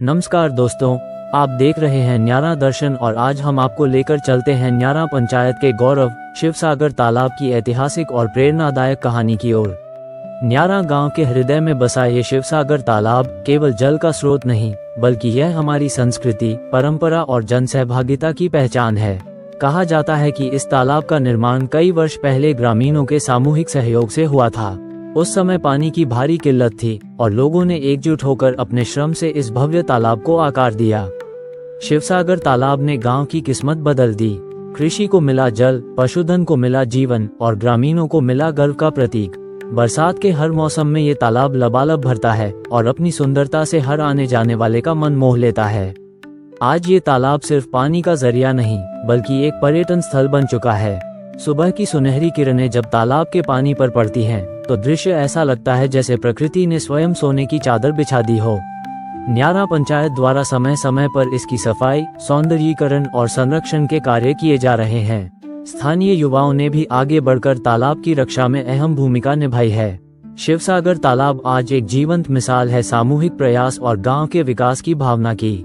नमस्कार दोस्तों, आप देख रहे हैं न्यारा दर्शन और आज हम आपको लेकर चलते हैं न्यारा पंचायत के गौरव शिवसागर तालाब की ऐतिहासिक और प्रेरणादायक कहानी की ओर। न्यारा गांव के हृदय में बसा ये शिवसागर तालाब केवल जल का स्रोत नहीं, बल्कि यह हमारी संस्कृति, परंपरा और जनसहभागिता की पहचान है। कहा जाता है कि इस तालाब का निर्माण कई वर्ष पहले ग्रामीणों के सामूहिक सहयोग से हुआ था। उस समय पानी की भारी किल्लत थी और लोगों ने एकजुट होकर अपने श्रम से इस भव्य तालाब को आकार दिया। शिवसागर तालाब ने गांव की किस्मत बदल दी। कृषि को मिला जल, पशुधन को मिला जीवन और ग्रामीणों को मिला गर्व का प्रतीक। बरसात के हर मौसम में ये तालाब लबालब भरता है और अपनी सुंदरता से हर आने जाने वाले का मन मोह लेता है। आज ये तालाब सिर्फ पानी का जरिया नहीं, बल्कि एक पर्यटन स्थल बन चुका है। सुबह की सुनहरी किरणें जब तालाब के पानी पर पड़ती हैं, तो दृश्य ऐसा लगता है जैसे प्रकृति ने स्वयं सोने की चादर बिछा दी हो। न्यारा पंचायत द्वारा समय समय पर इसकी सफाई, सौंदर्यीकरण और संरक्षण के कार्य किए जा रहे हैं। स्थानीय युवाओं ने भी आगे बढ़कर तालाब की रक्षा में अहम भूमिका निभाई है। शिवसागर तालाब आज एक जीवंत मिसाल है सामूहिक प्रयास और गांव के विकास की भावना की,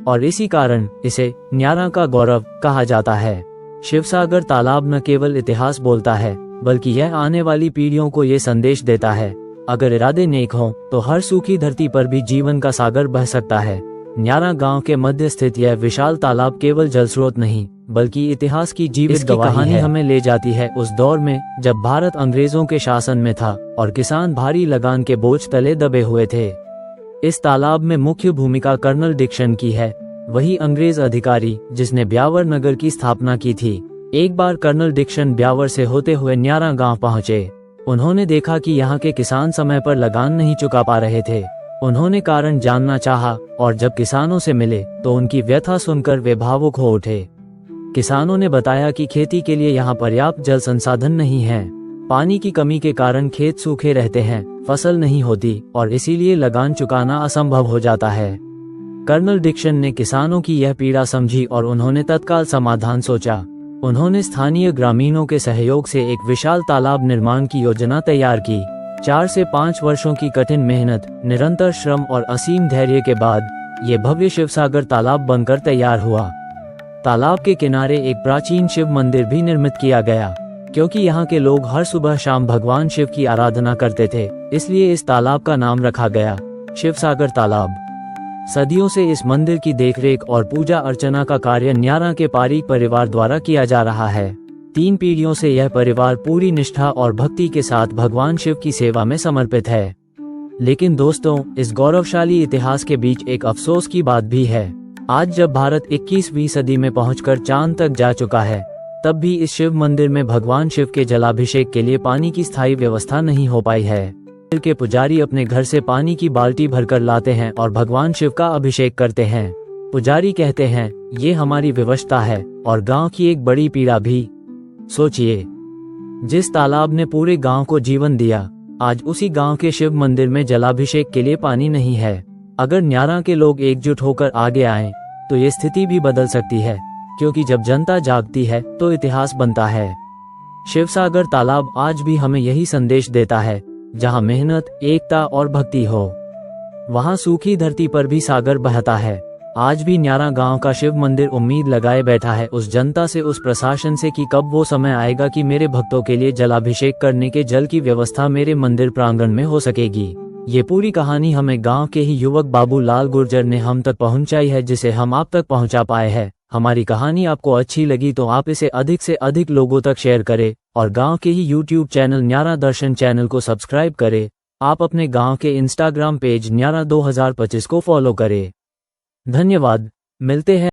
और इसी कारण इसे न्यारा का गौरव कहा जाता है। शिवसागर तालाब न केवल इतिहास बोलता है, बल्कि यह आने वाली पीढ़ियों को ये संदेश देता है, अगर इरादे नेक हों तो हर सूखी धरती पर भी जीवन का सागर बह सकता है। न्यारा गांव के मध्य स्थित यह विशाल तालाब केवल जल स्रोत नहीं, बल्कि इतिहास की जीवित कहानी हमें ले जाती है उस दौर में जब भारत अंग्रेजों के शासन में था और किसान भारी लगान के बोझ तले दबे हुए थे। इस तालाब में मुख्य भूमिका कर्नल डिक्सन की है, वही अंग्रेज अधिकारी जिसने ब्यावर नगर की स्थापना की थी। एक बार कर्नल डिक्सन ब्यावर से होते हुए न्यारा गांव पहुंचे। उन्होंने देखा कि यहाँ के किसान समय पर लगान नहीं चुका पा रहे थे। उन्होंने कारण जानना चाहा और जब किसानों से मिले तो उनकी व्यथा सुनकर वे भावुक हो उठे। किसानों ने बताया कि खेती के लिए यहाँ पर्याप्त जल संसाधन नहीं है। पानी की कमी के कारण खेत सूखे रहते हैं, फसल नहीं होती और इसीलिए लगान चुकाना असंभव हो जाता है। कर्नल डिक्सन ने किसानों की यह पीड़ा समझी और उन्होंने तत्काल समाधान सोचा। उन्होंने स्थानीय ग्रामीणों के सहयोग से एक विशाल तालाब निर्माण की योजना तैयार की। 4 से 5 वर्षों की कठिन मेहनत, निरंतर श्रम और असीम धैर्य के बाद ये भव्य शिवसागर तालाब बनकर तैयार हुआ। तालाब के किनारे एक प्राचीन शिव मंदिर भी निर्मित किया गया, क्योंकि यहाँ के लोग हर सुबह शाम भगवान शिव की आराधना करते थे, इसलिए इस तालाब का नाम रखा गया शिवसागर तालाब। सदियों से इस मंदिर की देखरेख और पूजा अर्चना का कार्य न्यारा के पारीक परिवार द्वारा किया जा रहा है। 3 पीढ़ियों से यह परिवार पूरी निष्ठा और भक्ति के साथ भगवान शिव की सेवा में समर्पित है। लेकिन दोस्तों, इस गौरवशाली इतिहास के बीच एक अफसोस की बात भी है। आज जब भारत 21वीं सदी में पहुंचकर चांद तक जा चुका है, तब भी इस शिव मंदिर में भगवान शिव के जलाभिषेक के लिए पानी की स्थायी व्यवस्था नहीं हो पाई है। मंदिर के पुजारी अपने घर से पानी की बाल्टी भरकर लाते हैं और भगवान शिव का अभिषेक करते हैं। पुजारी कहते हैं, ये हमारी विवशता है और गांव की एक बड़ी पीड़ा भी। सोचिए, जिस तालाब ने पूरे गांव को जीवन दिया, आज उसी गांव के शिव मंदिर में जलाभिषेक के लिए पानी नहीं है। अगर न्यारा के लोग एकजुट होकर आगे आएं, तो ये स्थिति भी बदल सकती है, क्योंकि जब जनता जागती है तो इतिहास बनता है। शिवसागर तालाब आज भी हमें यही संदेश देता है, जहां मेहनत, एकता और भक्ति हो, वहां सूखी धरती पर भी सागर बहता है। आज भी न्यारा गांव का शिव मंदिर उम्मीद लगाए बैठा है उस जनता से, उस प्रशासन से कि कब वो समय आएगा कि मेरे भक्तों के लिए जलाभिषेक करने के जल की व्यवस्था मेरे मंदिर प्रांगण में हो सकेगी। ये पूरी कहानी हमें गांव के ही युवक बाबू लाल गुर्जर ने हम तक पहुंचाई है, जिसे हम आप तक पहुंचा पाए हैं। हमारी कहानी आपको अच्छी लगी तो आप इसे अधिक से अधिक लोगों तक शेयर करें और गांव के ही YouTube चैनल न्यारा दर्शन चैनल को सब्सक्राइब करें। आप अपने गांव के Instagram पेज न्यारा 2025 को फॉलो करें। धन्यवाद, मिलते हैं।